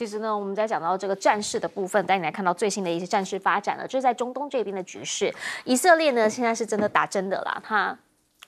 其实呢，我们在讲到这个战事的部分，带你来看到最新的一些战事发展了。就是在中东这边的局势，以色列呢现在是真的打真的啦，它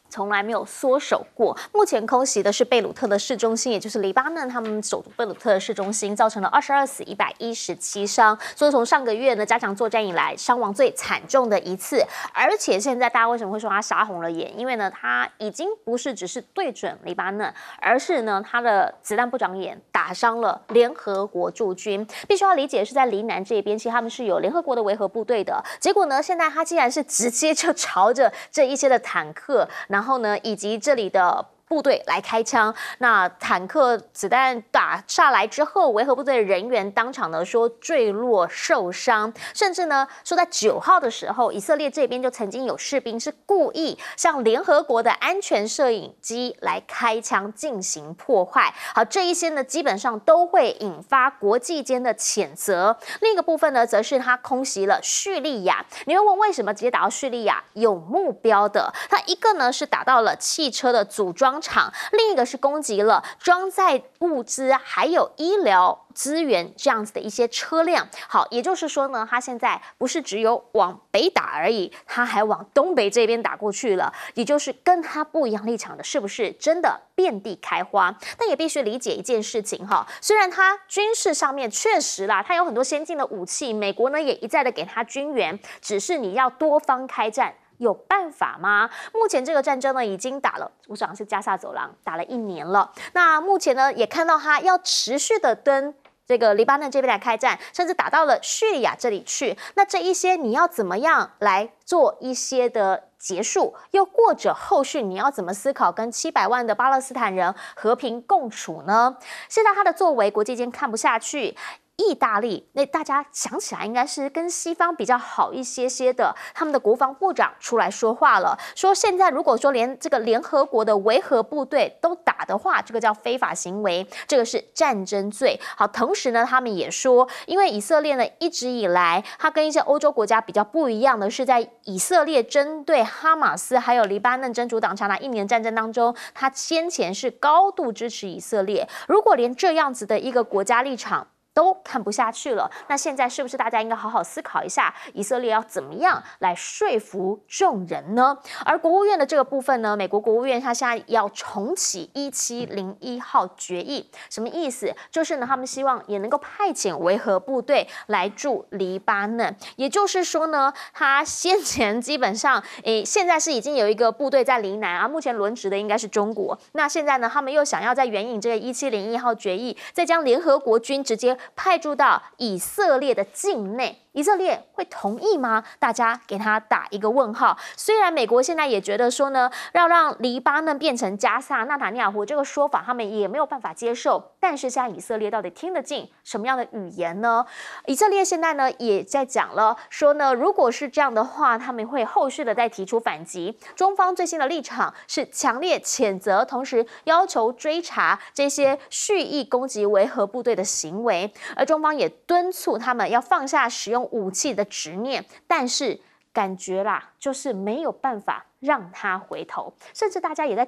从来没有缩手过。目前空袭的是贝鲁特的市中心，也就是黎巴嫩他们首都贝鲁特的市中心，造成了22死117伤。所以从上个月呢加强作战以来，伤亡最惨重的一次。而且现在大家为什么会说他杀红了眼？因为呢，他已经不是只是对准黎巴嫩，而是呢他的子弹不长眼，打伤了联合国驻军。必须要理解是在黎南这边，其实他们是有联合国的维和部队的。结果呢，现在他竟然是直接就朝着这一些的坦克，然后呢，以及这里的部队来开枪，那坦克子弹打下来之后，维和部队的人员当场呢说坠落受伤，甚至呢说在9号的时候，以色列这边就曾经有士兵是故意向联合国的安全摄影机来开枪进行破坏。好，这一些呢基本上都会引发国际间的谴责。另一个部分呢，则是他空袭了叙利亚。你会问为什么直接打到叙利亚？有目标的，他一个呢是打到了汽车的组装厂，另一个是攻击了装载物资还有医疗资源这样子的一些车辆。好，也就是说呢，他现在不是只有往北打而已，他还往东北这边打过去了，也就是跟他不一样立场的，是不是真的遍地开花？但也必须理解一件事情哈，虽然他军事上面确实啦，他有很多先进的武器，美国呢也一再的给他军援，只是你要多方开战。有办法吗？目前这个战争呢，已经打了，我想是加萨走廊打了1年了。那目前呢，也看到他要持续的跟这个黎巴嫩这边来开战，甚至打到了叙利亚这里去。那这一些你要怎么样来做一些的结束？又或者后续你要怎么思考跟700万的巴勒斯坦人和平共处呢？现在他的作为，国际间看不下去。意大利，那大家想起来应该是跟西方比较好一些些的，他们的国防部长出来说话了，说现在如果说连这个联合国的维和部队都打的话，这个叫非法行为，这个是战争罪。好，同时呢，他们也说，因为以色列呢一直以来，它跟一些欧洲国家比较不一样的是，在以色列针对哈马斯还有黎巴嫩真主党长达1年战争当中，他先前是高度支持以色列。如果连这样子的一个国家立场都看不下去了，那现在是不是大家应该好好思考一下，以色列要怎么样来说服众人呢？而国务院的这个部分呢，美国国务院它现在要重启1701号决议，什么意思？就是呢，他们希望也能够派遣维和部队来驻黎巴嫩，也就是说呢，他先前基本上，现在是已经有一个部队在黎南啊，目前轮值的应该是中国。那现在呢，他们又想要再援引这个1701号决议，再将联合国军直接派驻到以色列的境内，以色列会同意吗？大家给他打一个问号。虽然美国现在也觉得说呢，要让黎巴嫩变成加萨，纳塔尼亚胡这个说法他们也没有办法接受，但是现在以色列到底听得进什么样的语言呢？以色列现在呢也在讲了，说呢，如果是这样的话，他们会后续的再提出反击。中方最新的立场是强烈谴责，同时要求追查这些蓄意攻击维和部队的行为。而中方也敦促他们要放下使用武器的执念，但是感觉啦，就是没有办法让他回头，甚至大家也在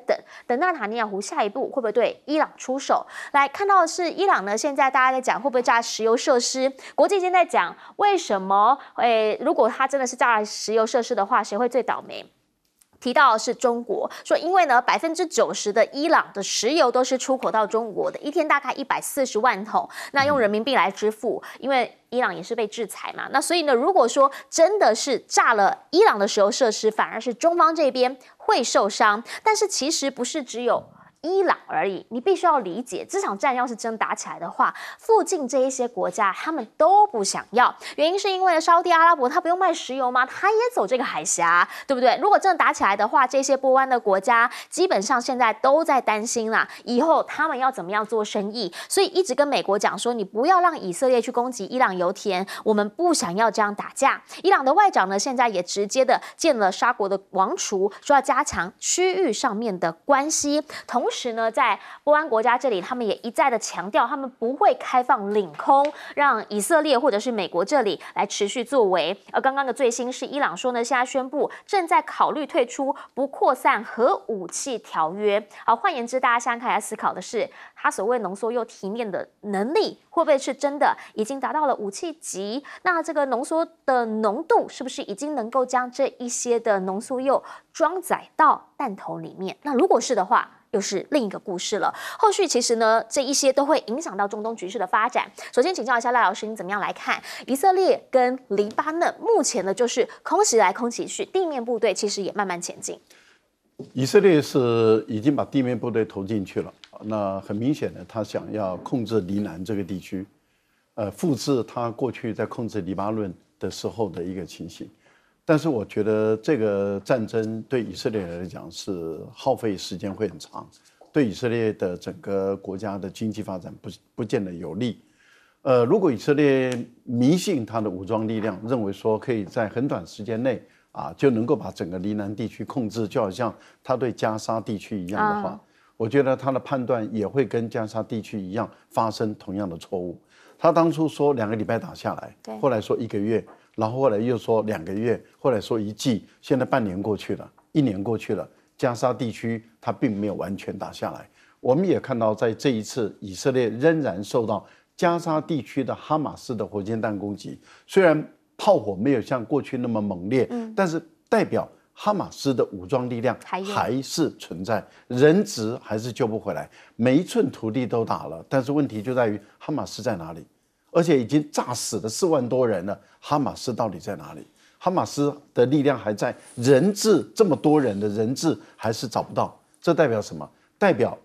等纳塔尼亚胡下一步会不会对伊朗出手。来看到的是伊朗呢，现在大家在讲会不会炸石油设施，国际间在讲为什么，如果他真的是炸石油设施的话，谁会最倒霉？提到的是中国，说因为呢90%的伊朗的石油都是出口到中国的，一天大概140万桶，那用人民币来支付，因为伊朗也是被制裁嘛，那所以呢，如果说真的是炸了伊朗的石油设施，反而是中方这边会受伤，但是其实不是只有伊朗而已，你必须要理解，这场战要是真打起来的话，附近这一些国家他们都不想要，原因是因为沙烏地阿拉伯他不用卖石油吗？他也走这个海峡，对不对？如果真的打起来的话，这些波湾的国家基本上现在都在担心啦，以后他们要怎么样做生意，所以一直跟美国讲说，你不要让以色列去攻击伊朗油田，我们不想要这样打架。伊朗的外长呢，现在也直接的见了沙国的王储，说要加强区域上面的关系，同时呢，在波湾国家这里，他们也一再的强调，他们不会开放领空，让以色列或者是美国这里来持续作为。而刚刚的最新是伊朗说呢，现在宣布正在考虑退出不扩散核武器条约。好，换言之，大家现在开始思考的是，他所谓浓缩铀提炼的能力会不会是真的已经达到了武器级？那这个浓缩的浓度是不是已经能够将这一些的浓缩铀装载到弹头里面？那如果是的话，又是另一个故事了。后续其实呢，这一些都会影响到中东局势的发展。首先请教一下赖老师，你怎么样来看以色列跟黎巴嫩目前呢，就是空袭来空袭去，地面部队其实也慢慢前进。以色列是已经把地面部队投进去了，那很明显的，他想要控制黎南这个地区，复制他过去在控制黎巴嫩的时候的一个情形。但是我觉得这个战争对以色列来讲是耗费时间会很长，对以色列的整个国家的经济发展不见得有利。如果以色列迷信他的武装力量，认为说可以在很短时间内就能够把整个黎南地区控制，就好像他对加沙地区一样的话，我觉得他的判断也会跟加沙地区一样发生同样的错误。他当初说2个礼拜打下来，后来说1个月，然后后来又说2个月，后来说1季，现在半年过去了，1年过去了，加沙地区他并没有完全打下来。我们也看到，在这一次，以色列仍然受到加沙地区的哈马斯的火箭弹攻击，虽然炮火没有像过去那么猛烈，但是代表哈马斯的武装力量还是存在，人质还是救不回来，每一寸土地都打了，但是问题就在于哈马斯在哪里？而且已经炸死了4万多人了，哈马斯到底在哪里？哈马斯的力量还在，人质这么多人的人质还是找不到，这代表什么？代表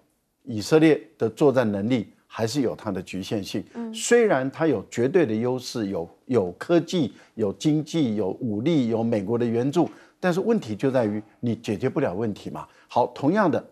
以色列的作战能力还是有它的局限性。虽然它有绝对的优势，有科技、有经济、有武力、有美国的援助，但是问题就在于你解决不了问题嘛。好，同样的，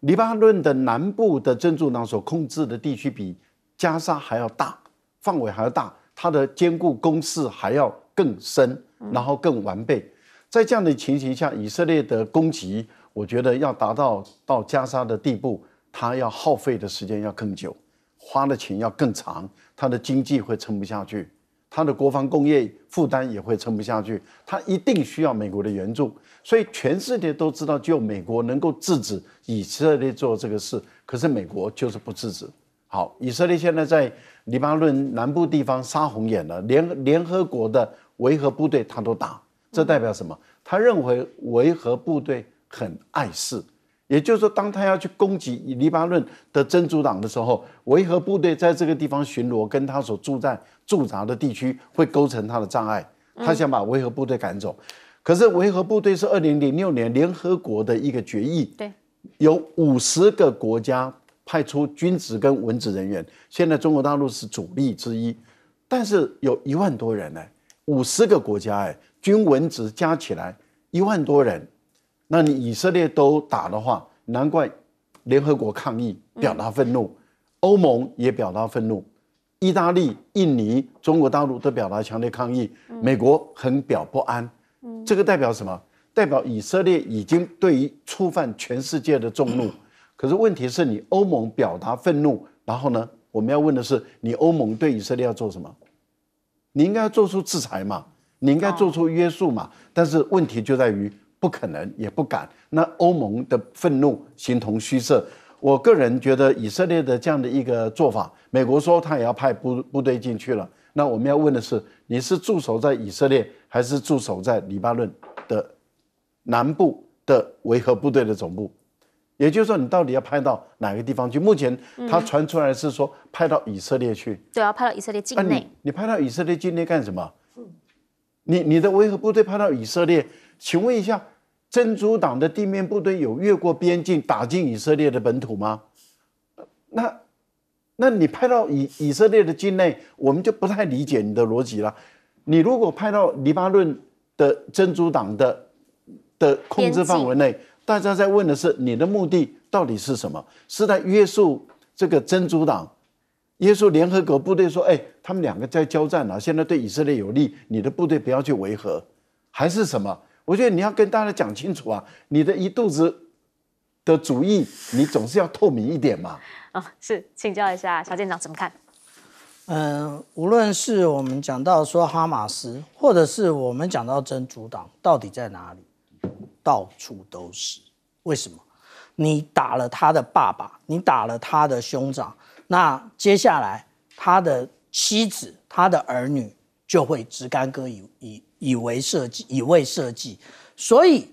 黎巴嫩的南部的真主党所控制的地区比加沙还要大，范围还要大，它的坚固工事还要更深，然后更完备。在这样的情形下，以色列的攻击，我觉得要达到加沙的地步，它要耗费的时间要更久，花的钱要更长，它的经济会撑不下去，它的国防工业负担也会撑不下去，它一定需要美国的援助。所以全世界都知道，只有美国能够制止以色列做这个事，可是美国就是不制止。好，以色列现在在黎巴嫩南部地方杀红眼了，联合国的维和部队他都打，这代表什么？他认为维和部队很碍事，也就是说，当他要去攻击黎巴嫩的真主党的时候，维和部队在这个地方巡逻，跟他所驻扎的地区会构成他的障碍，他想把维和部队赶走。可是维和部队是2006年联合国的一个决议，对，有50个国家派出军职跟文职人员，现在中国大陆是主力之一，但是有1万多人呢，50个国家军文职加起来1万多人，那你以色列都打的话，难怪联合国抗议表达愤怒，欧盟也表达愤怒，意大利、印尼、中国大陆都表达强烈抗议，美国很表不安。这个代表什么？代表以色列已经对于触犯全世界的众怒。可是问题是你欧盟表达愤怒，然后呢，我们要问的是，你欧盟对以色列要做什么？你应该做出制裁嘛，你应该做出约束嘛。但是问题就在于不可能也不敢，那欧盟的愤怒形同虚设。我个人觉得以色列的这样的一个做法，美国说他也要派部队进去了，那我们要问的是，你是驻守在以色列，还是驻守在黎巴嫩的南部的维和部队的总部？也就是说，你到底要派到哪个地方去？目前他传出来是说派到以色列去，对，要派到以色列境内。你派到以色列境内干什么？你的维和部队派到以色列，请问一下，真主党的地面部队有越过边境打进以色列的本土吗？那你派到以色列的境内，我们就不太理解你的逻辑了。你如果派到黎巴嫩的真主党的控制范围内，大家在问的是你的目的到底是什么？是在约束这个真主党，约束联合国部队说，他们2个在交战了，现在对以色列有利，你的部队不要去维和，还是什么？我觉得你要跟大家讲清楚啊！你的一肚子的主义，你总是要透明一点嘛。是，请教一下小舰长怎么看？无论是我们讲到说哈马斯，或者是我们讲到真主党，到底在哪里？到处都是。为什么？你打了他的爸爸，你打了他的兄长，那接下来他的妻子、他的儿女就会直干戈以为社稷。所以，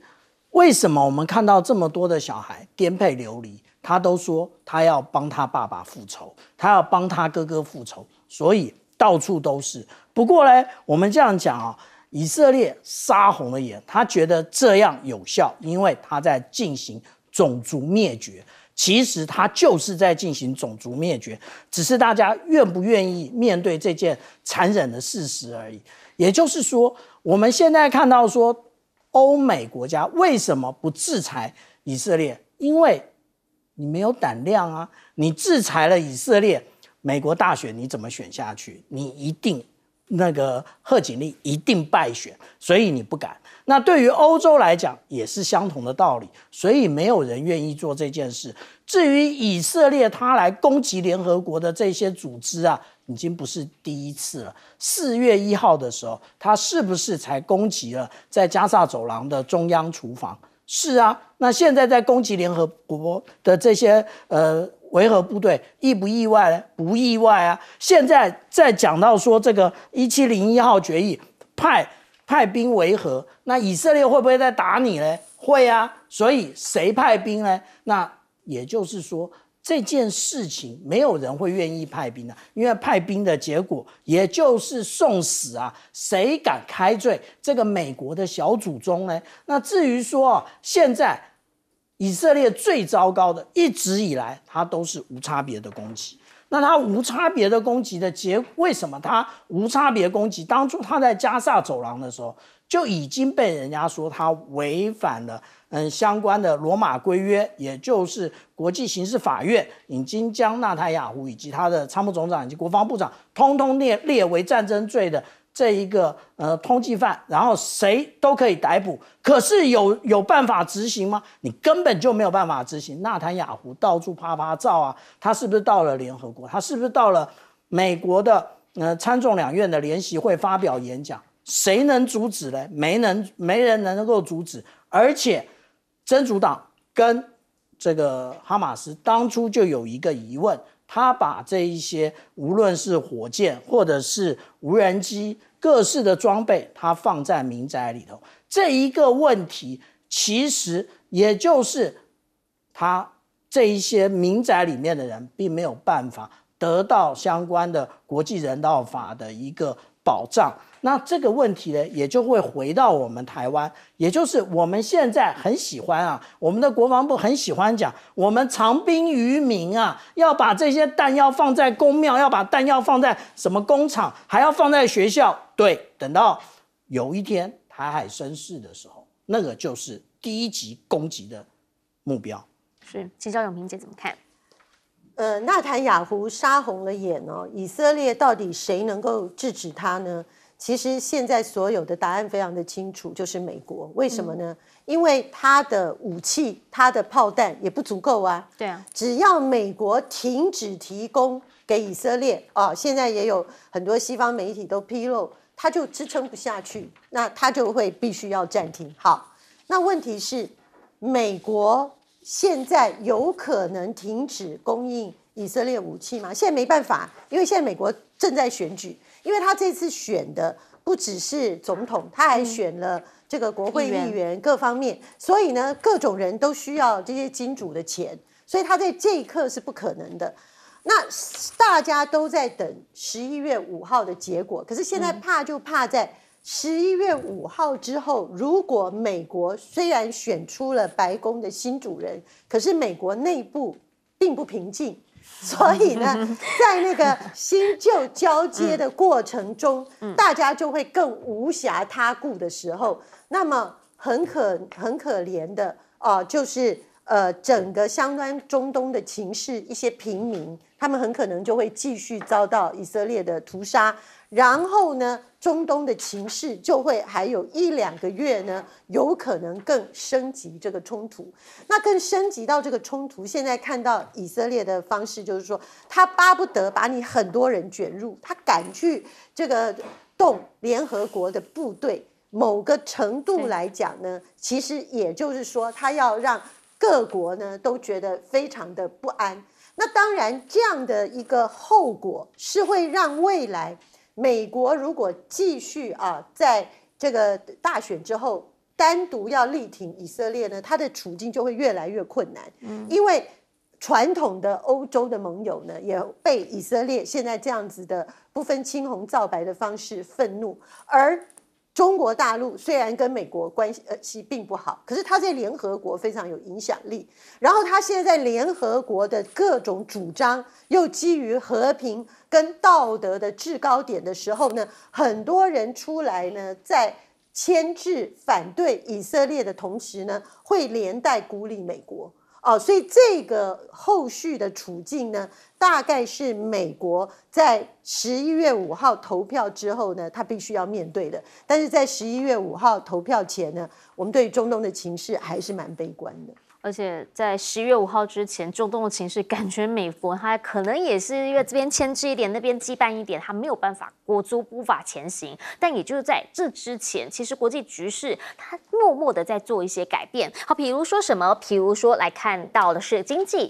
为什么我们看到这么多的小孩颠沛流离？他都说他要帮他爸爸复仇，他要帮他哥哥复仇，所以到处都是。不过呢，我们这样讲啊，以色列杀红了眼，他觉得这样有效，因为他在进行种族灭绝。其实他就是在进行种族灭绝，只是大家愿不愿意面对这件残忍的事实而已。也就是说，我们现在看到说，欧美国家为什么不制裁以色列？因为你没有胆量啊！你制裁了以色列，美国大选你怎么选下去？你一定贺锦丽一定败选，所以你不敢。那对于欧洲来讲也是相同的道理，所以没有人愿意做这件事。至于以色列他来攻击联合国的这些组织啊，已经不是第一次了。4月1号的时候，他是不是才攻击了在加萨走廊的中央厨房？是啊，那现在在攻击联合国的这些维和部队，意不意外呢？不意外啊。现在在讲到说这个1701号决议派兵维和，那以色列会不会再打你呢？会啊。所以谁派兵呢？那也就是说，这件事情没有人会愿意派兵的，因为派兵的结果也就是送死啊！谁敢开罪这个美国的小祖宗呢？那至于说现在以色列最糟糕的，一直以来他都是无差别的攻击。那他无差别的攻击的为什么他无差别攻击？当初他在加萨走廊的时候，就已经被人家说他违反了相关的罗马规约，也就是国际刑事法院已经将纳坦雅胡以及他的参谋总长以及国防部长通通列为战争罪的这一个通缉犯，然后谁都可以逮捕。可是有办法执行吗？你根本就没有办法执行。纳坦雅胡到处拍拍照啊，他是不是到了联合国？他是不是到了美国的参众两院的联席会发表演讲？谁能阻止呢？没人能够阻止。而且真主党跟这个哈马斯当初就有一个疑问，他把这一些无论是火箭或者是无人机各式的装备，他放在民宅里头。这一个问题其实也就是他这一些民宅里面的人并没有办法得到相关的国际人道法的一个保障。那这个问题呢，也就会回到我们台湾，也就是我们现在很喜欢啊，我们的国防部很喜欢讲，我们长兵于民啊，要把这些弹药放在公庙，要把弹药放在什么工厂，还要放在学校。对，等到有一天台海升势的时候，那个就是第一级攻击的目标。是，请教永平姐怎么看？纳坦雅胡杀红了眼哦，以色列到底谁能够制止他呢？其实现在所有的答案非常的清楚，就是美国。为什么呢？因为他的武器、他的炮弹也不足够啊。对啊，只要美国停止提供给以色列现在也有很多西方媒体都披露，他就支撑不下去，那他就会必须要暂停。好，那问题是，美国现在有可能停止供应以色列武器吗？现在没办法，因为现在美国正在选举。因为他这次选的不只是总统，他还选了这个国会议员各方面，所以呢，各种人都需要这些金主的钱，所以他在这一刻是不可能的。那大家都在等11月5号的结果，可是现在怕就怕在11月5号之后，如果美国虽然选出了白宫的新主人，可是美国内部并不平静。所以呢，在那个新旧交接的过程中，大家就会更无暇他顾的时候，那么很可怜的就是整个相关中东的情势，一些平民他们很可能就会继续遭到以色列的屠杀。然后呢，中东的情势就会还有1-2个月呢，有可能更升级这个冲突。那更升级到这个冲突，现在看到以色列的方式就是说，他巴不得把你很多人卷入，他敢去这个动联合国的部队。某个程度来讲呢，其实也就是说，他要让各国呢都觉得非常的不安。那当然，这样的一个后果是会让未来美国如果继续在这个大选之后单独要力挺以色列呢，他的处境就会越来越困难。因为传统的欧洲的盟友呢，也被以色列现在这样子的不分青红皂白的方式愤怒，而中国大陆虽然跟美国关系并不好，可是他在联合国非常有影响力。然后他现在在联合国的各种主张又基于和平跟道德的制高点的时候呢，很多人出来呢，在牵制反对以色列的同时呢，会连带孤立美国。所以这个后续的处境呢，大概是美国在11月5号投票之后呢，他必须要面对的。但是在11月5号投票前呢，我们对中东的情势还是蛮悲观的。而且在11月5号之前，中东的情势感觉美国它可能也是因为这边牵制一点，那边羁绊一点，它没有办法裹足无法前行。但也就是在这之前，其实国际局势它默默的在做一些改变。好，比如说什么？比如说来看到的是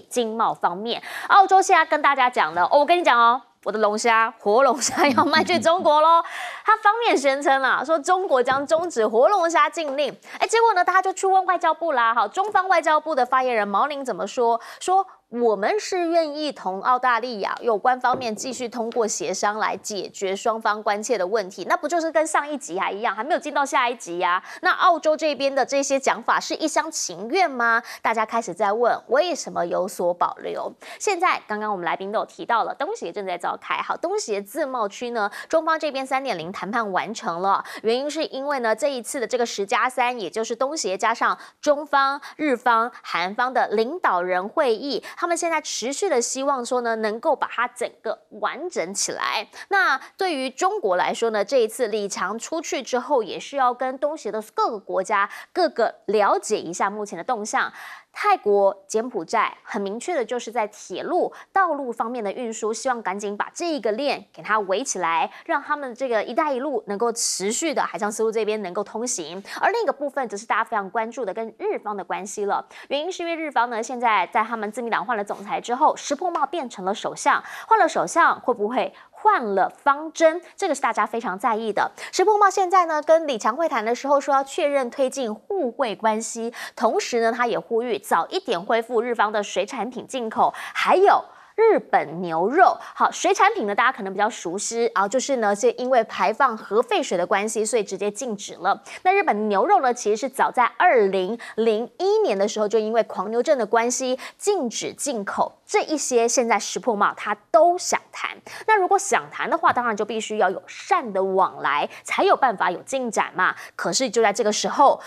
经贸方面，澳洲现在跟大家讲的我跟你讲哦。我的龙虾，活龙虾要卖去中国咯。他方面宣称啦，说中国将终止活龙虾禁令。结果呢，他就去问外交部啦。好，中方外交部的发言人毛宁怎么说？说我们是愿意同澳大利亚有关方面继续通过协商来解决双方关切的问题。那不就是跟上一集还一样，还没有进到下一集呀？那澳洲这边的这些讲法是一厢情愿吗？大家开始在问为什么有所保留。现在刚刚我们来宾都有提到了，东协正在召开。好，东协自贸区呢，中方这边3.0谈判完成了，原因是因为呢这一次的这个10+3，也就是东协加上中方、日方、韩方的领导人会议。他们现在持续的希望说呢，能够把它整个完整起来。那对于中国来说呢，这一次李强出去之后，也是要跟东协的各个国家各个了解一下目前的动向。泰国、柬埔寨很明确的就是在铁路、道路方面的运输，希望赶紧把这一个链给它围起来，让他们这个“一带一路”能够持续的海上丝路这边能够通行。而另一个部分则是大家非常关注的跟日方的关系了。原因是因为日方呢，现在在他们自民党换了总裁之后，石破茂变成了首相，换了首相会不会换了方针，这个是大家非常在意的。石破茂现在呢跟李强会谈的时候说要确认推进互惠关系，同时呢他也呼吁早一点恢复日方的水产品进口，还有日本牛肉。好，水产品呢大家可能比较熟悉就是呢是因为排放核废水的关系，所以直接禁止了。那日本牛肉呢其实是早在2001年的时候就因为狂牛症的关系禁止进口。这一些现在石破茂他都想谈，那如果想谈的话，当然就必须要有善的往来，才有办法有进展嘛。可是就在这个时候，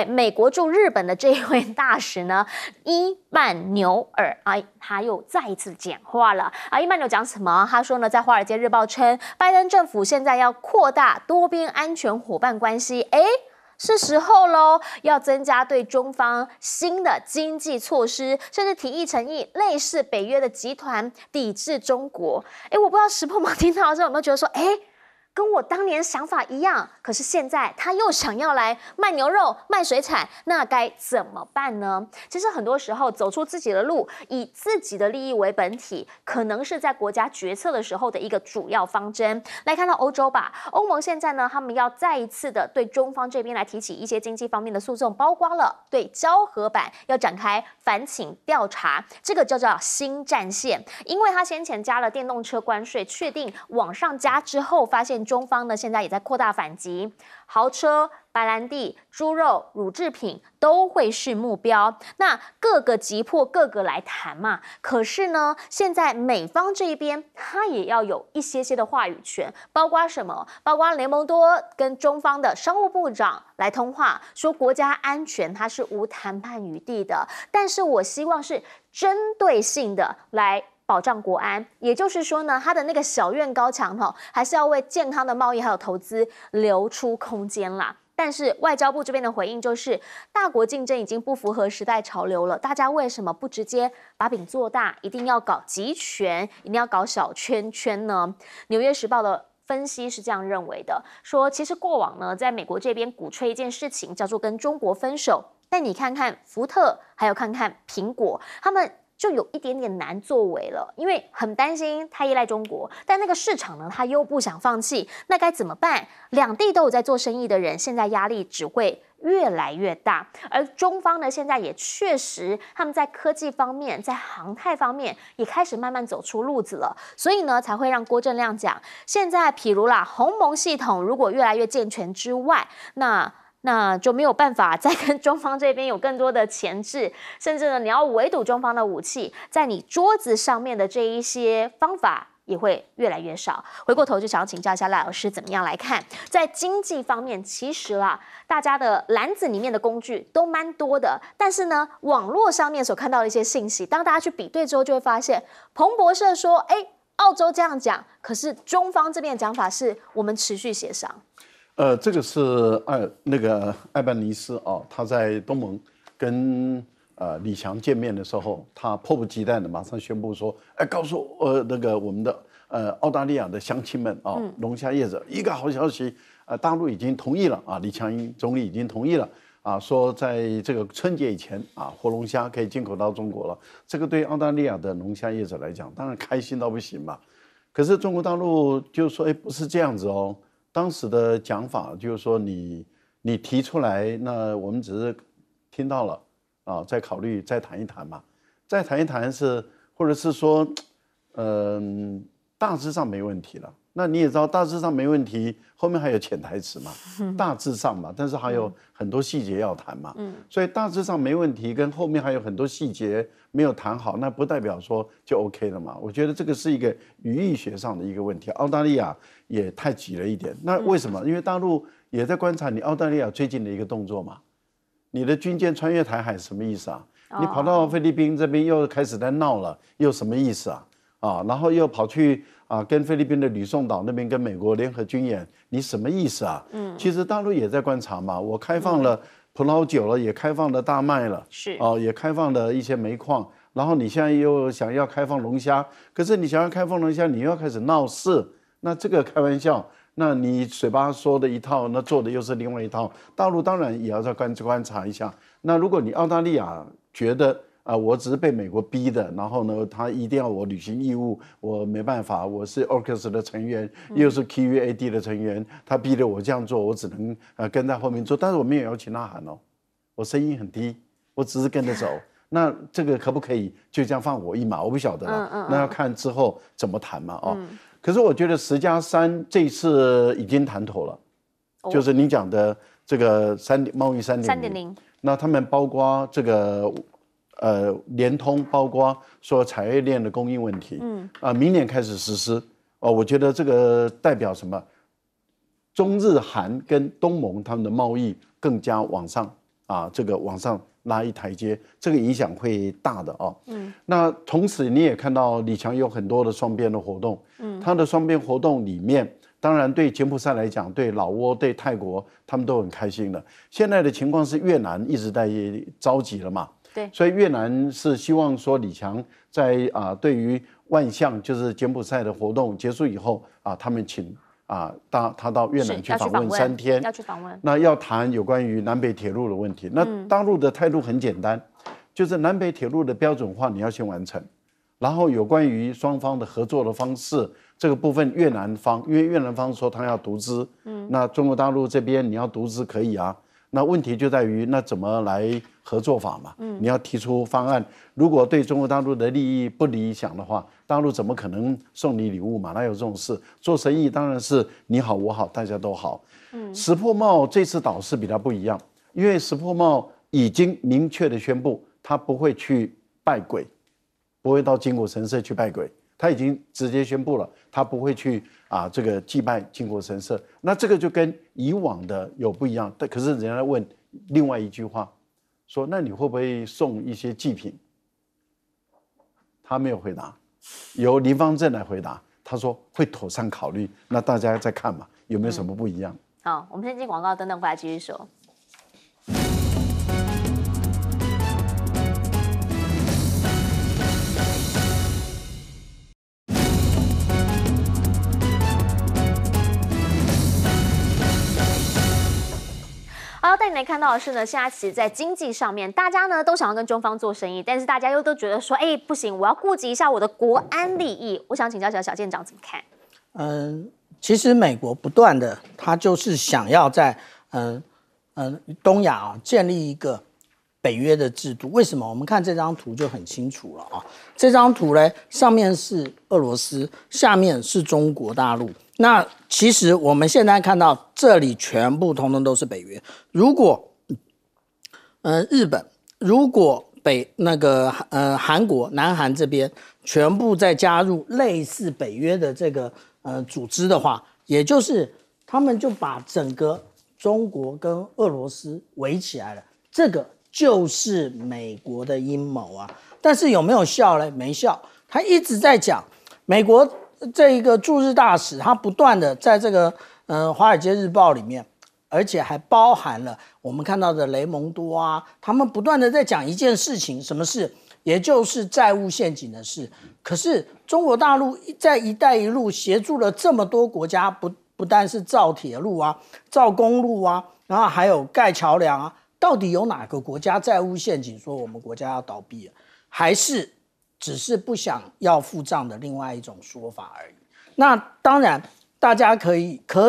美国驻日本的这一位大使呢，伊曼纽尔他又再一次讲话了伊曼纽讲什么？他说呢，在《华尔街日报》称，拜登政府现在要扩大多边安全伙伴关系，是时候咯，要增加对中方新的经济措施，甚至提议成立类似北约的集团抵制中国。我不知道石破茂听到的时候有没有觉得说，跟我当年想法一样，可是现在他又想要来卖牛肉、卖水产，那该怎么办呢？其实很多时候走出自己的路，以自己的利益为本体，可能是在国家决策的时候的一个主要方针。来看到欧洲吧，欧盟现在呢，他们要再一次的对中方这边来提起一些经济方面的诉讼，包括了对胶合板要展开反倾调查，这个叫做新战线，因为他先前加了电动车关税，确定往上加之后，发现中方呢现在也在扩大反击，豪车、白兰地、猪肉、乳制品都会是目标。那各个击破各个来谈嘛。可是呢，现在美方这一边他也要有一些的话语权，包括什么？包括雷蒙多跟中方的商务部长来通话，说国家安全它是无谈判余地的，但是我希望是针对性的来保障国安，也就是说呢，他的那个小院高墙还是要为健康的贸易还有投资留出空间啦。但是外交部这边的回应就是，大国竞争已经不符合时代潮流了，大家为什么不直接把饼做大，一定要搞集权，一定要搞小圈圈呢？纽约时报的分析是这样认为的，说其实过往呢，在美国这边鼓吹一件事情，叫做跟中国分手。但你看看福特，还有看看苹果，他们就有一点点难作为了，因为很担心他依赖中国，但那个市场呢，他又不想放弃，那该怎么办？两地都有在做生意的人，现在压力只会越来越大。而中方呢，现在也确实他们在科技方面，在航太方面也开始慢慢走出路子了，所以呢，才会让郭正亮讲，现在譬如啦，鸿蒙系统如果越来越健全之外，那就没有办法再跟中方这边有更多的前置，甚至呢，你要围堵中方的武器，在你桌子上面的这一些方法也会越来越少。回过头就想要请教一下赖老师，怎么样来看？在经济方面，其实啦，大家的篮子里面的工具都蛮多的，但是呢，网络上面所看到的一些信息，当大家去比对之后，就会发现，彭博社说，澳洲这样讲，可是中方这边的讲法是我们持续协商。这个是艾班尼斯他在东盟跟李强见面的时候，他迫不及待的马上宣布说，告诉我们的澳大利亚的乡亲们龙虾业者一个好消息，大陆已经同意了李强总理已经同意了说在这个春节以前活龙虾可以进口到中国了。这个对澳大利亚的龙虾业者来讲，当然开心到不行嘛。可是中国大陆就说，不是这样子哦。当时的讲法就是说你提出来，那我们只是听到了再考虑再谈一谈嘛，再谈一谈或者是说，大致上没问题了。那你也知道，大致上没问题，后面还有潜台词嘛，大致上嘛，但是还有很多细节要谈嘛，所以大致上没问题，跟后面还有很多细节没有谈好，那不代表说就 OK 了嘛。我觉得这个是一个语义学上的一个问题，澳大利亚也太急了一点。那为什么？因为大陆也在观察你澳大利亚最近的一个动作嘛，你的军舰穿越台海什么意思啊？你跑到菲律宾这边又开始在闹了，又什么意思啊？然后又跑去跟菲律宾的吕宋岛那边跟美国联合军演，你什么意思啊？其实大陆也在观察嘛，我开放了葡萄酒了，也开放了大麦了，是也开放了一些煤矿，然后你现在又想要开放龙虾，可是你想要开放龙虾，你又要开始闹事，那这个开玩笑，那你嘴巴说的一套，那做的又是另外一套。大陆当然也要再观察一下。那如果你澳大利亚觉得我只是被美国逼的，然后呢，他一定要我履行义务，我没办法，我是 AUKUS 的成员，又是 QUAD 的成员，他逼着我这样做，我只能跟在后面做，但是我没有摇旗呐喊哦，我声音很低，我只是跟着走。那这个可不可以就这样放我一马？我不晓得了，那要看之后怎么谈嘛可是我觉得10+3这次已经谈妥了，就是你讲的这个贸易3.0，那他们包括这个。联通包括说产业链的供应问题，明年开始实施，我觉得这个代表什么？中日韩跟东盟他们的贸易更加往上这个往上拉一台阶，这个影响会大的那同时你也看到李强有很多的双边的活动，他的双边活动里面，当然对柬埔寨来讲，对老挝、对泰国，他们都很开心的。现在的情况是越南一直在着急了嘛。对，所以越南是希望说李强在对于万象就是柬埔寨的活动结束以后他们请他到越南去访问3天，要去访问，那要谈有关于南北铁路的问题。那大陆的态度很简单，就是南北铁路的标准化你要先完成，然后有关于双方的合作的方式这个部分，越南方因为越南方说他要独资，那中国大陆这边你要独资可以那问题就在于那怎么来合作法嘛？你要提出方案。如果对中国大陆的利益不理想的话，大陆怎么可能送你礼物嘛？哪有这种事？做生意当然是你好我好大家都好。石破茂这次倒是比他不一样，因为石破茂已经明确的宣布他不会去拜鬼，不会到靖国神社去拜鬼。他已经直接宣布了，他不会去这个祭拜靖国神社。那这个就跟以往的有不一样。但可是人家问另外一句话，说那你会不会送一些祭品？他没有回答。由林芳正来回答。他说会妥善考虑。那大家再看嘛，有没有什么不一样？好，我们先进广告，等等回来继续说。好，带你来看到的是呢，现在其实，在经济上面，大家呢都想要跟中方做生意，但是大家又都觉得说，哎，不行，我要顾及一下我的国安利益。我想请教小舰长怎么看？其实美国不断的，他就是想要在东亚建立一个北约的制度。为什么？我们看这张图就很清楚了啊。这张图呢，上面是俄罗斯，下面是中国大陆。那其实我们现在看到这里全部通通都是北约。如果日本，如果韩国南韩这边全部再加入类似北约的这个组织的话，也就是他们就把整个中国跟俄罗斯围起来了。这个就是美国的阴谋啊！但是有没有效呢？没效。他一直在讲美国。这一个驻日大使，他不断的在这个华尔街日报里面，而且还包含了我们看到的雷蒙多啊，他们不断的在讲一件事情，什么事？也就是债务陷阱的事。可是中国大陆在“一带一路”协助了这么多国家，不但是造铁路啊、造公路啊，然后还有盖桥梁啊，到底有哪个国家债务陷阱说我们国家要倒闭了，还是？只是不想要付账的另外一种说法而已。那当然，大家可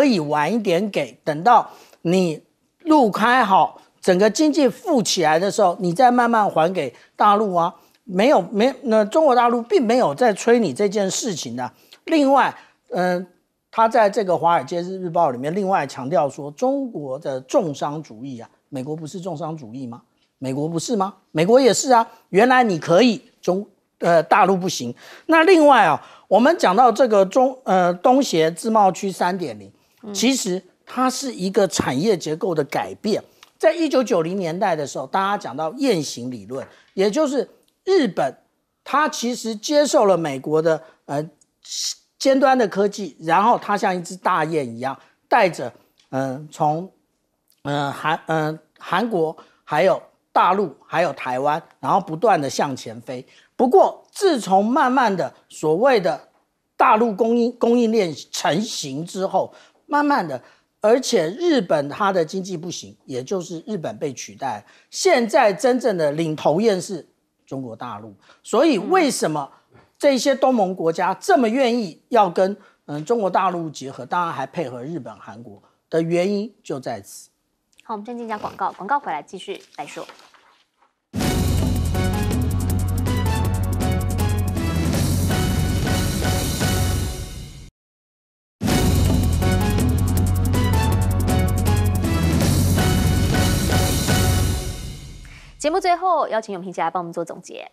以晚一点给，等到你路开好，整个经济富起来的时候，你再慢慢还给大陆啊。那中国大陆并没有在催你这件事情的。另外，他在这个《华尔街日报》里面另外强调说，中国的重商主义啊，美国不是重商主义吗？美国不是吗？美国也是啊。原来你可以大陆不行。那另外啊，我们讲到这个东协自贸区 3.0， 其实它是一个产业结构的改变。在1990年代的时候，大家讲到雁行理论，也就是日本它其实接受了美国的尖端的科技，然后它像一只大雁一样，带着从韩国还有大陆还有台湾，然后不断的向前飞。不过自从慢慢的所谓的大陆供应链成型之后，慢慢的，而且日本它的经济不行，也就是日本被取代，现在真正的领头雁是中国大陆。所以为什么这些东盟国家这么愿意要跟中国大陆结合，当然还配合日本韩国的原因就在此。好，我们先进讲广告，广告回来继续来说。节目最后邀请永平姐来帮我们做总结。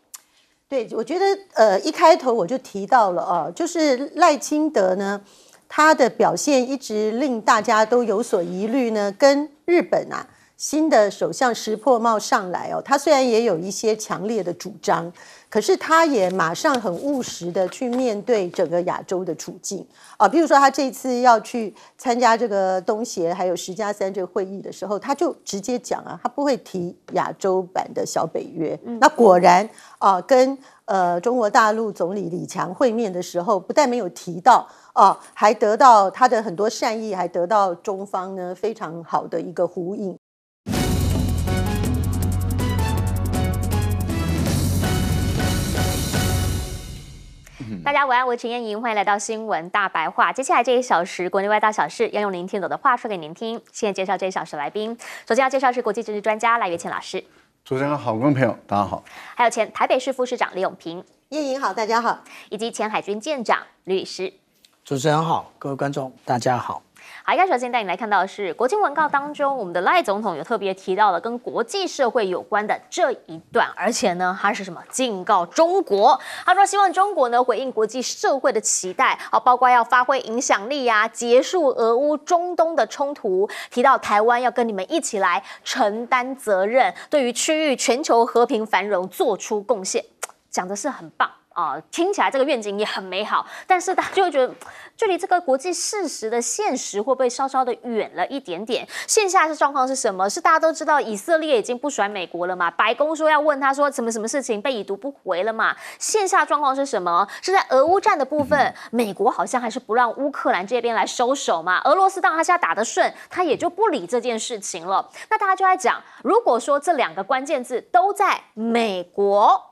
对，我觉得一开头我就提到了就是赖清德呢，他的表现一直令大家都有所疑虑呢，跟日本新的首相石破茂上来他虽然也有一些强烈的主张，可是他也马上很务实的去面对整个亚洲的处境比如说他这次要去参加这个东协还有10+3这个会议的时候，他就直接讲他不会提亚洲版的小北约。那果然跟中国大陆总理李强会面的时候，不但没有提到还得到他的很多善意，还得到中方呢非常好的一个呼应。大家晚安，我是陈燕莹，欢迎来到新闻大白话。接下来这1小时，国内外大小事要用您听懂的话说给您听。现在介绍这1小时来宾，首先要介绍是国际政治专家赖岳庆老师。主持人好，观众朋友大家好。还有前台北市副市长李永平。燕莹好，大家好。以及前海军舰长吕律师。主持人好，各位观众大家好。好，首先带你来看到的是国情文告当中，我们的赖总统有特别提到了跟国际社会有关的这一段，而且呢，他是什么？警告中国，他说希望中国呢回应国际社会的期待，包括要发挥影响力结束俄乌中东的冲突，提到台湾要跟你们一起来承担责任，对于区域全球和平繁荣做出贡献，讲的是很棒。听起来这个愿景也很美好，但是大家就会觉得，距离这个国际事实的现实会不会稍稍的远了一点点？线下的状况是什么？是大家都知道以色列已经不甩美国了嘛？白宫说要问他说什么事情被已读不回了嘛？线下状况是什么？是在俄乌战的部分，美国好像还是不让乌克兰这边来收手嘛？俄罗斯当然他现在打得顺，他也就不理这件事情了。那大家就在讲，如果说这2个关键字都在美国，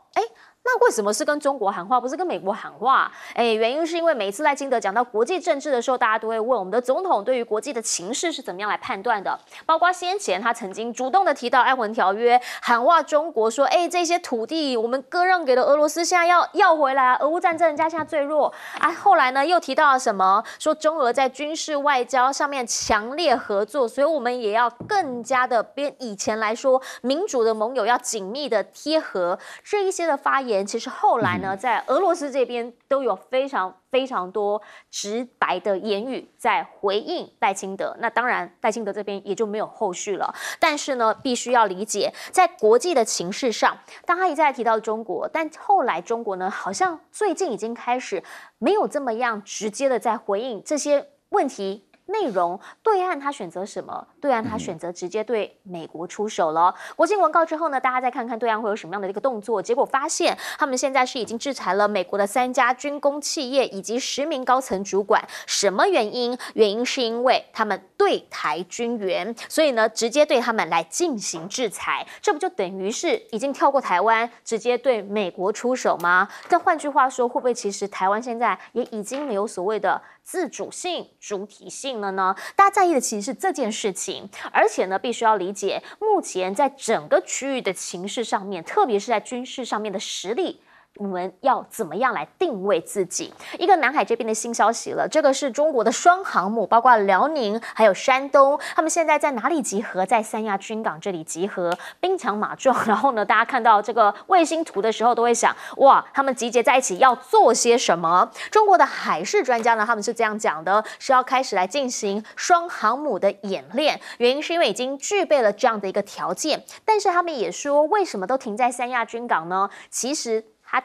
那为什么是跟中国喊话，不是跟美国喊话？原因是因为每一次赖清德讲到国际政治的时候，大家都会问我们的总统对于国际的情势是怎么样来判断的。包括先前他曾经主动的提到安文条约，喊话中国说，这些土地我们割让给了俄罗斯，现在要回来啊，俄乌战争人家现在最弱啊。后来呢又提到了什么，说中俄在军事外交上面强烈合作，所以我们也要更加的比以前来说，民主的盟友要紧密的贴合。这一些的发言，其实后来呢，在俄罗斯这边都有非常多直白的言语在回应赖清德。那当然，赖清德这边也就没有后续了。但是呢，必须要理解，在国际的情势上，当他一再提到中国，但后来中国呢，好像最近已经开始没有这么样直接的在回应这些问题。内容，对岸他选择什么？对岸他选择直接对美国出手了。国庆文告之后呢，大家再看看对岸会有什么样的一个动作。结果发现，他们现在是已经制裁了美国的3家军工企业以及10名高层主管。什么原因？原因是因为他们对台军援，所以呢，直接对他们来进行制裁。这不就等于是已经跳过台湾，直接对美国出手吗？但换句话说，会不会其实台湾现在也已经没有所谓的自主性、主体性了呢？大家在意的其实是这件事情，而且呢，必须要理解，目前在整个区域的情势上面，特别是在军事上面的实力。我们要怎么样来定位自己？一个南海这边的新消息了，这个是中国的双航母，包括辽宁还有山东，他们现在在哪里集合？在三亚军港这里集合，兵强马壮。然后呢，大家看到这个卫星图的时候，都会想，哇，他们集结在一起要做些什么？中国的海事专家呢，他们是这样讲的，是要开始来进行双航母的演练。原因是因为已经具备了这样的一个条件，但是他们也说，为什么都停在三亚军港呢？其实他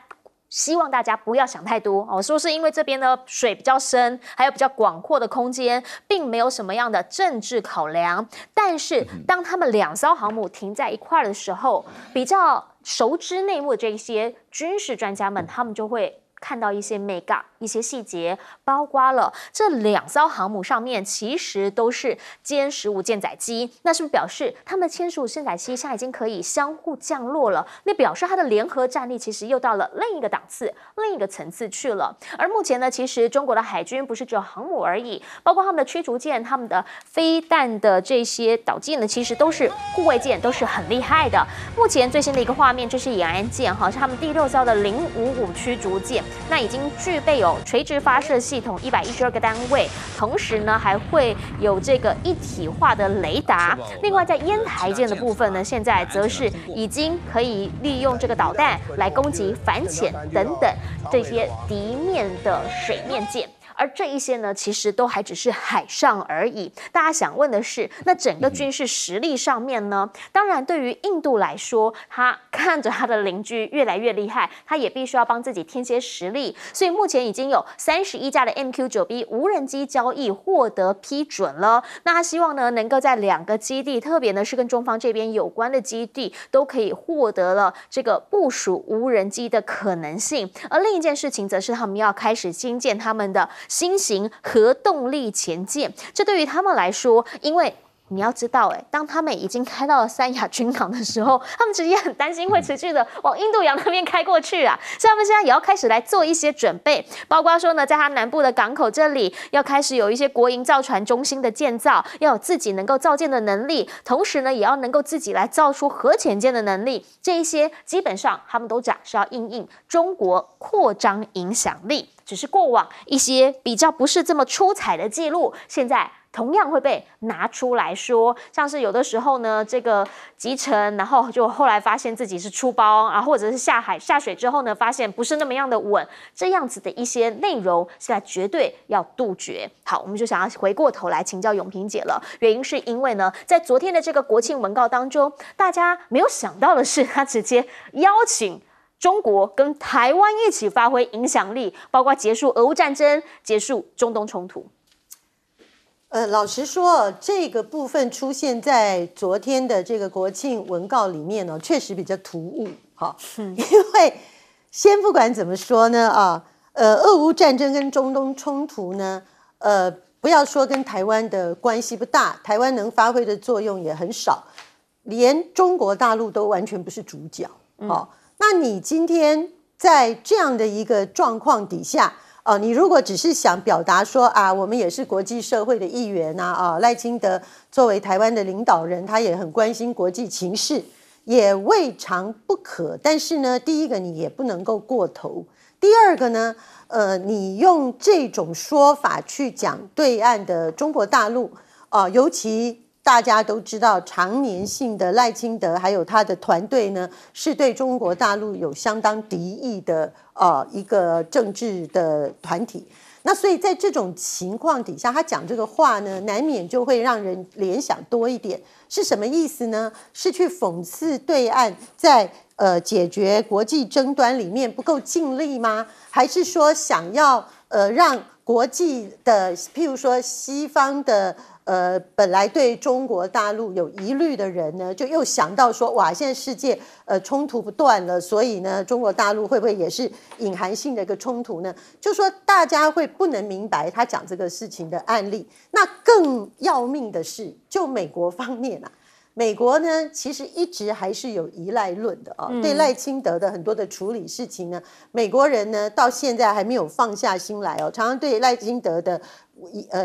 希望大家不要想太多哦，说是因为这边的水比较深，还有比较广阔的空间，并没有什么样的政治考量。但是当他们2艘航母停在一块的时候，比较熟知内幕的这些军事专家们，他们就会看到一些美感、一些细节，包括了这2艘航母上面其实都是歼15舰载机，那是不是表示他们的歼15舰载机现在已经可以相互降落了？那表示它的联合战力其实又到了另一个档次、另一个层次去了。而目前呢，其实中国的海军不是只有航母而已，包括他们的驱逐舰、他们的飞弹的这些导舰呢，其实都是护卫舰，都是很厉害的。目前最新的一个画面就是延安舰哈，是他们第6艘的055驱逐舰。那已经具备有垂直发射系统112个单位，同时呢还会有这个一体化的雷达。另外在烟台舰的部分呢，现在则是已经可以利用这个导弹来攻击反潜等等这些敌面的水面舰。而这一些呢，其实都还只是海上而已。大家想问的是，那整个军事实力上面呢？当然，对于印度来说，他看着他的邻居越来越厉害，他也必须要帮自己添些实力。所以目前已经有31架的 MQ-9B 无人机交易获得批准了。那他希望呢，能够在2个基地，特别呢是跟中方这边有关的基地，都可以获得了这个部署无人机的可能性。而另一件事情，则是他们要开始新建他们的新型核动力潜舰，这对于他们来说，因为你要知道，当他们已经开到了三亚军港的时候，他们其实也很担心会持续的往印度洋那边开过去啊，所以他们现在也要开始来做一些准备，包括说呢，在他南部的港口这里，要开始有一些国营造船中心的建造，要有自己能够造舰的能力，同时呢，也要能够自己来造出核潜舰的能力，这一些基本上他们都讲是要因应中国扩张影响力。只是过往一些比较不是这么出彩的记录，现在同样会被拿出来说，像是有的时候呢，这个集成，然后就后来发现自己是出包啊，或者是下水之后呢，发现不是那么样的稳，这样子的一些内容，现在绝对要杜绝。好，我们就想要回过头来请教永平姐了，原因是因为呢，在昨天的这个国庆文告当中，大家没有想到的是，他直接邀请中国跟台湾一起发挥影响力，包括结束俄乌战争、结束中东冲突？老实说，这个部分出现在昨天的这个国庆文告里面呢，确实比较突兀。好，因为先不管怎么说呢，俄乌战争跟中东冲突呢，不要说跟台湾的关系不大，台湾能发挥的作用也很少，连中国大陆都完全不是主角。好，那你今天在这样的一个状况底下，你如果只是想表达说我们也是国际社会的一员赖清德作为台湾的领导人，他也很关心国际情势，也未尝不可。但是呢，第一个你也不能够过头，第二个呢，你用这种说法去讲对岸的中国大陆尤其大家都知道，常年性的赖清德还有他的团队呢，是对中国大陆有相当敌意的一个政治的团体。那所以在这种情况底下，他讲这个话呢，难免就会让人联想多一点。是什么意思呢？是去讽刺对岸在解决国际争端里面不够尽力吗？还是说想要让国际的，譬如说西方的本来对中国大陆有疑虑的人呢，就又想到说，哇，现在世界冲突不断了，所以呢，中国大陆会不会也是隐含性的一个冲突呢？就说大家会不能明白他讲这个事情的案例。那更要命的是，就美国方面美国呢，其实一直还是有依赖论的对赖清德的很多的处理事情呢，美国人呢到现在还没有放下心来常常对赖清德的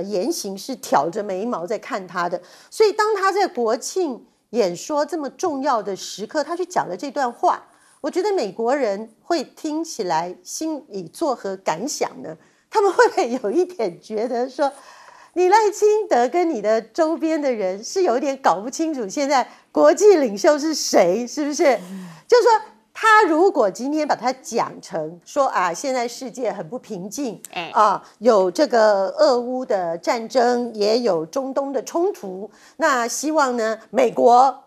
言行是挑着眉毛在看他的。所以当他在国庆演说这么重要的时刻，他去讲了这段话，我觉得美国人会听起来心里作何感想呢？他们会不会有一点觉得说，你赖清德跟你的周边的人是有点搞不清楚现在国际领袖是谁，是不是？就是说他如果今天把它讲成说现在世界很不平静有这个俄乌的战争，也有中东的冲突，那希望呢美国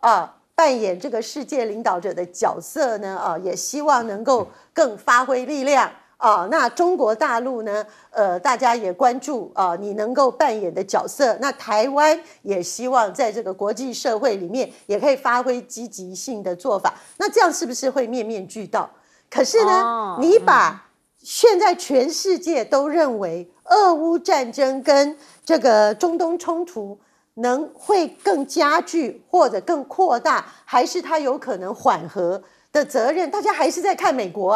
扮演这个世界领导者的角色呢也希望能够更发挥力量那中国大陆呢大家也关注你能够扮演的角色，那台湾也希望在这个国际社会里面也可以发挥积极性的做法，那这样是不是会面面俱到？可是呢你把现在全世界都认为俄乌战争跟这个中东冲突会更加剧或者更扩大，还是它有可能缓和的责任，大家还是在看美国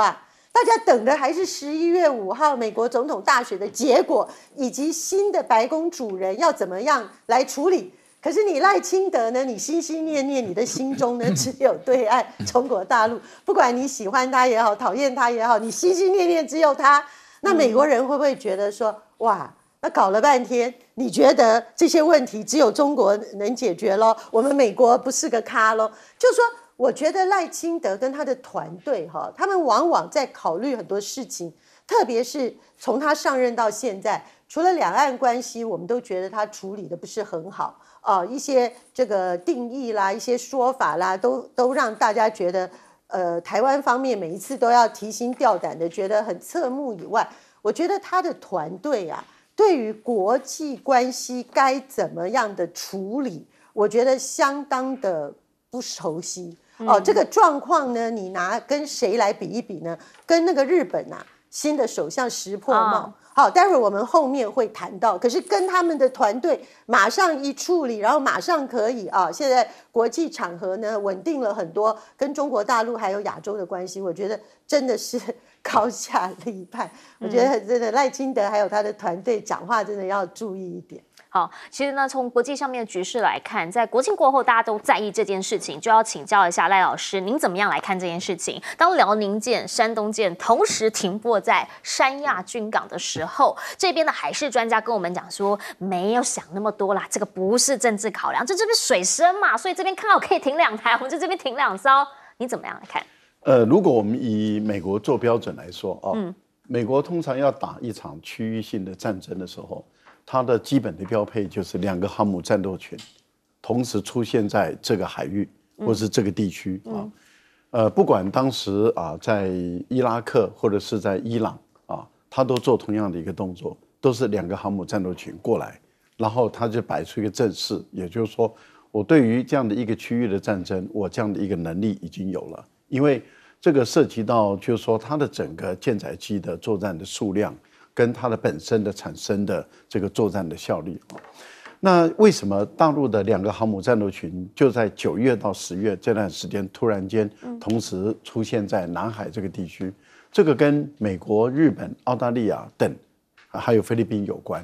大家等的还是11月5号美国总统大选的结果，以及新的白宫主人要怎么样来处理。可是你赖清德呢，你心心念念，你的心中呢只有对岸中国大陆，不管你喜欢他也好，讨厌他也好，你心心念念只有他。那美国人会不会觉得说，哇，那搞了半天，你觉得这些问题只有中国能解决咯，我们美国不是个咖咯？就是说我觉得赖清德跟他的团队他们往往在考虑很多事情，特别是从他上任到现在，除了两岸关系我们都觉得他处理的不是很好一些这个定义啦，一些说法啦，都让大家觉得台湾方面每一次都要提心吊胆的，觉得很侧目以外，我觉得他的团队对于国际关系该怎么样的处理，我觉得相当的不熟悉这个状况呢，你拿跟谁来比一比呢？跟那个日本新的首相石破茂好，待会儿我们后面会谈到，可是跟他们的团队马上一处理，然后马上可以现在国际场合呢稳定了很多跟中国大陆还有亚洲的关系，我觉得真的是高下立判。我觉得真的赖清德还有他的团队讲话真的要注意一点。好，其实呢，从国际上面的局势来看，在国庆过后，大家都在意这件事情，就要请教一下赖老师，您怎么样来看这件事情？当辽宁舰、山东舰同时停泊在三亚军港的时候，这边的海事专家跟我们讲说，没有想那么多啦，这个不是政治考量，这边水深嘛，所以这边看好可以停2台，我们就这边停2艘，你怎么样来看？如果我们以美国做标准来说美国通常要打一场区域性的战争的时候，它的基本的标配就是2个航母战斗群同时出现在这个海域或是这个地区不管当时在伊拉克或者是在伊朗他都做同样的一个动作，都是2个航母战斗群过来，然后他就摆出一个阵势，也就是说，我对于这样的一个区域的战争，我这样的一个能力已经有了，因为这个涉及到就是说它的整个舰载机的作战的数量，跟它的本身的产生的这个作战的效率。那为什么大陆的2个航母战斗群就在9月到10月这段时间突然间同时出现在南海这个地区？这个跟美国、日本、澳大利亚等还有菲律宾有关。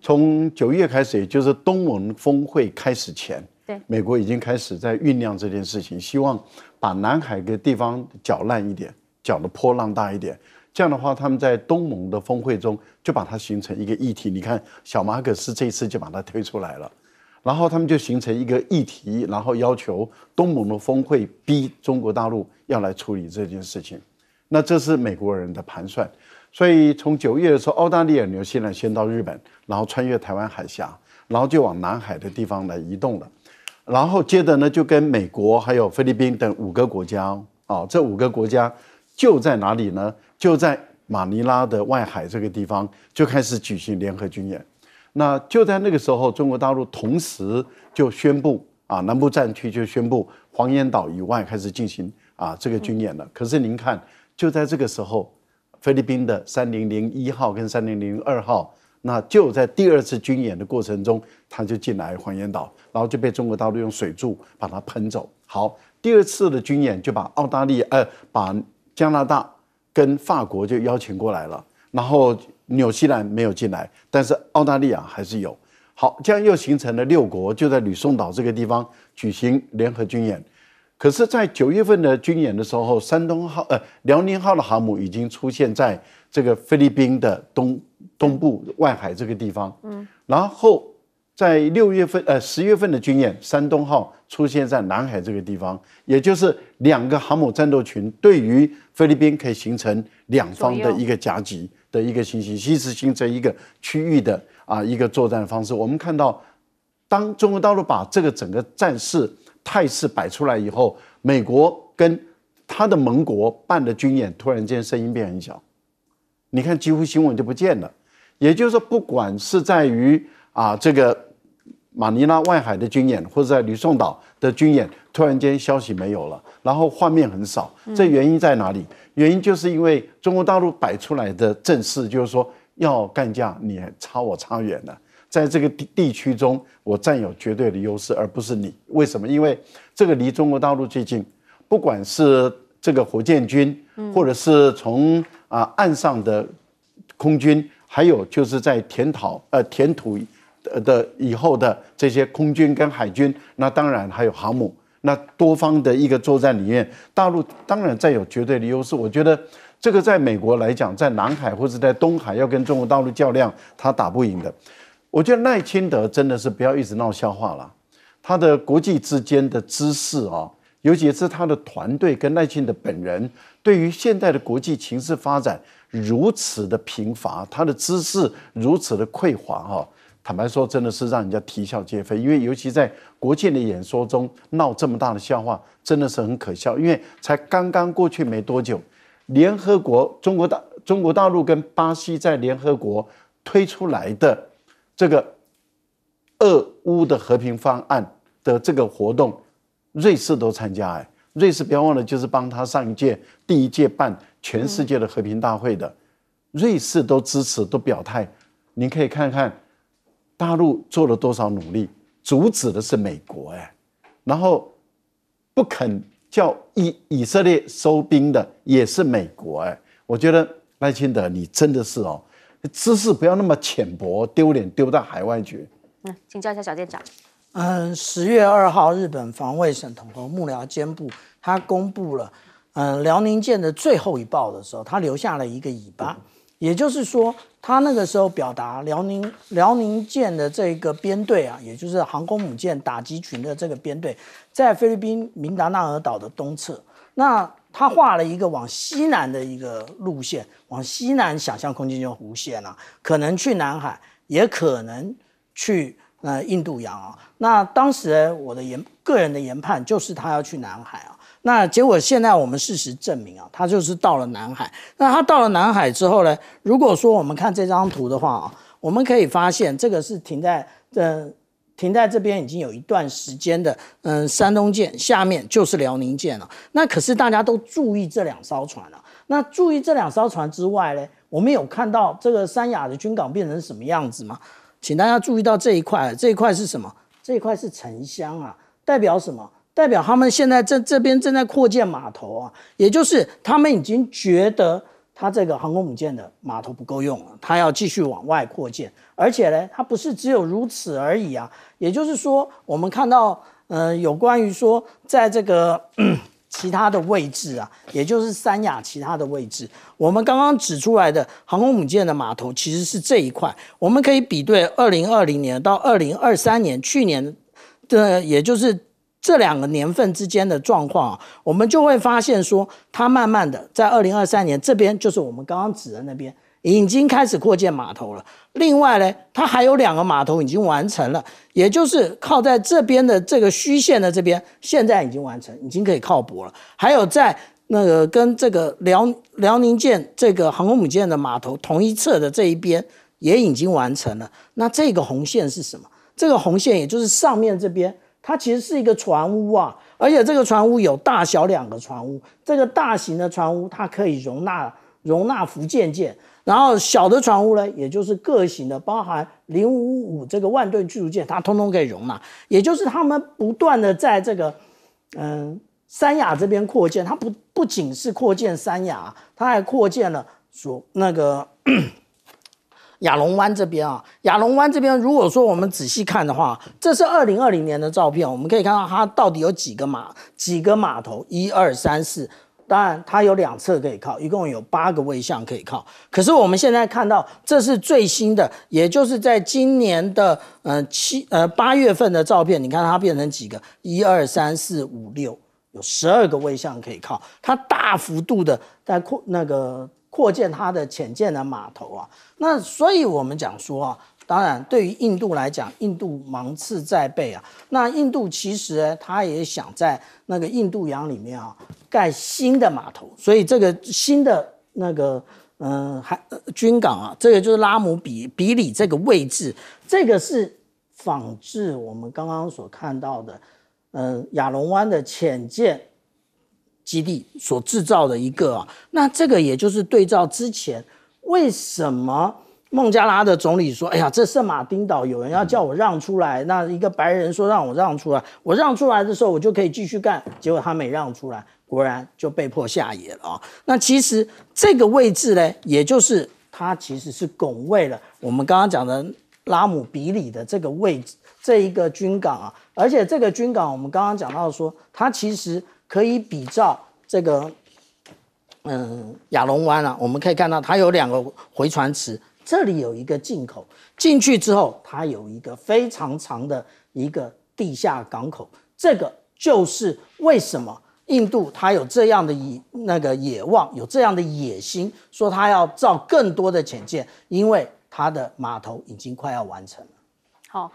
从9月开始，也就是东盟峰会开始前，对，美国已经开始在酝酿这件事情，希望把南海的地方搅烂一点，搅得波浪大一点。这样的话，他们在东盟的峰会中就把它形成一个议题。你看，小马可斯这一次就把它推出来了，然后他们就形成一个议题，然后要求东盟的峰会逼中国大陆要来处理这件事情。那这是美国人的盘算。所以从9月的时候，澳大利亚、纽西兰先到日本，然后穿越台湾海峡，然后就往南海的地方来移动了。然后接着呢，就跟美国还有菲律宾等5个国家这5个国家就在哪里呢？就在马尼拉的外海这个地方就开始举行联合军演。那就在那个时候，中国大陆同时就宣布南部战区就宣布黄岩岛以外开始进行这个军演了。可是您看，就在这个时候，菲律宾的3001号跟3002号，那就在第2次军演的过程中，他就进来黄岩岛，然后就被中国大陆用水柱把它喷走。好，第2次的军演就把把加拿大跟法国就邀请过来了，然后纽西兰没有进来，但是澳大利亚还是有。好，这样又形成了6国，就在吕宋岛这个地方举行联合军演。可是，在9月份的军演的时候，辽宁号的航母已经出现在这个菲律宾的东部外海这个地方。然后在10月份的军演，山东号出现在南海这个地方，也就是2个航母战斗群对于菲律宾可以形成2方的一个夹击的一个情形，其实形成一个区域的一个作战方式。我们看到，当中国大陆把这个整个战事态势摆出来以后，美国跟他的盟国办的军演，突然间声音变很小，你看几乎新闻就不见了。也就是说，不管是在于这个马尼拉外海的军演，或者在吕宋岛的军演，突然间消息没有了，然后画面很少。这原因在哪里？原因就是因为中国大陆摆出来的阵势，就是说要干架，你差我差远了。在这个地区中，我占有绝对的优势，而不是你。为什么？因为这个离中国大陆最近，不管是这个火箭军，或者是从岸上的空军，还有就是在填土的以后的这些空军跟海军，那当然还有航母，那多方的一个作战里面，大陆当然占有绝对的优势。我觉得这个在美国来讲，在南海或者在东海要跟中国大陆较量，他打不赢的。我觉得赖清德真的是不要一直闹笑话了，他的国际之间的知识尤其是他的团队跟赖清德本人，对于现在的国际情势发展如此的贫乏，他的知识如此的匮乏坦白说，真的是让人家啼笑皆非。因为尤其在国际的演说中闹这么大的笑话，真的是很可笑。因为才刚刚过去没多久，联合国中国大陆跟巴西在联合国推出来的这个俄乌的和平方案的这个活动，瑞士都参加瑞士不要忘了，就是帮他上第一届办全世界的和平大会的，瑞士都支持都表态。您可以看看大陆做了多少努力，阻止的是美国然后不肯叫以色列收兵的也是美国我觉得赖清德你真的是知识不要那么浅薄，丢脸丢到海外去。请教一下小店长。10月2号，日本防卫省统合幕僚监部他公布了辽宁舰的最后一报的时候，他留下了一个尾巴，也就是说，他那个时候表达辽宁舰的这个编队也就是航空母舰打击群的这个编队，在菲律宾明达纳尔岛的东侧。那他画了一个往西南的一个路线，往西南想象空间就弧线可能去南海，也可能去印度洋那当时我的个人的研判就是他要去南海那结果现在我们事实证明啊，它就是到了南海。那它到了南海之后呢，如果说我们看这张图的话啊，我们可以发现这个是停在这边已经有一段时间的，山东舰下面就是辽宁舰了。那可是大家都注意这2艘船了。那注意这2艘船之外呢，我们有看到这个三亚的军港变成什么样子吗？请大家注意到这一块，这一块是什么？这一块是沉箱啊，代表什么？代表他们现在这边正在扩建码头啊，也就是他们已经觉得他这个航空母舰的码头不够用了，他要继续往外扩建，而且呢，它不是只有如此而已啊。也就是说，我们看到有关于说在这个其他的位置啊，也就是三亚其他的位置，我们刚刚指出来的航空母舰的码头其实是这一块，我们可以比对2020年到2023年，去年的也就是这2个年份之间的状况啊，我们就会发现说，它慢慢的在2023年这边，就是我们刚刚指的那边，已经开始扩建码头了。另外呢，它还有2个码头已经完成了，也就是靠在这边的这个虚线的这边，现在已经完成，已经可以靠泊了。还有在那个跟这个辽宁舰这个航空母舰的码头同一侧的这一边也已经完成了。那这个红线是什么？这个红线也就是上面这边。它其实是一个船坞啊，而且这个船坞有大小2个船坞。这个大型的船坞它可以容纳福建舰，然后小的船坞呢，也就是各型的，包含055这个万吨驱逐舰，它通通可以容纳。也就是他们不断的在这个三亚这边扩建，它不仅是扩建三亚，它还扩建了那个亚龙湾这边啊，亚龙湾这边，如果说我们仔细看的话，这是2020年的照片，我们可以看到它到底有几个码头，1、2、3、4，当然它有2侧可以靠，一共有8个卫象可以靠。可是我们现在看到，这是最新的，也就是在今年的8月份的照片，你看它变成几个？1、2、3、4、5、6，有12个卫象可以靠，它大幅度的在扩建它的潜舰的码头啊。那所以我们讲说啊，当然对于印度来讲，印度芒刺在背啊。那印度其实呢，他也想在那个印度洋里面啊盖新的码头，所以这个新的那个军港啊，这个就是拉姆比里这个位置，这个是仿制我们刚刚所看到的亚龙湾的潜舰基地所制造的一个啊。那这个也就是对照之前为什么孟加拉的总理说，哎呀，这圣马丁岛有人要叫我让出来，那一个白人说让我让出来，我让出来的时候我就可以继续干，结果他没让出来，果然就被迫下野了啊。那其实这个位置呢，也就是它其实是拱卫了我们刚刚讲的拉姆比里的这个位置，这一个军港啊。而且这个军港我们刚刚讲到说，它其实可以比照这个亚龙湾啊，我们可以看到它有2个回船池，这里有一个进口，进去之后它有一个非常长的一个地下港口，这个就是为什么印度它有这样的野望，有这样的野心，说它要造更多的潜舰，因为它的码头已经快要完成了。好，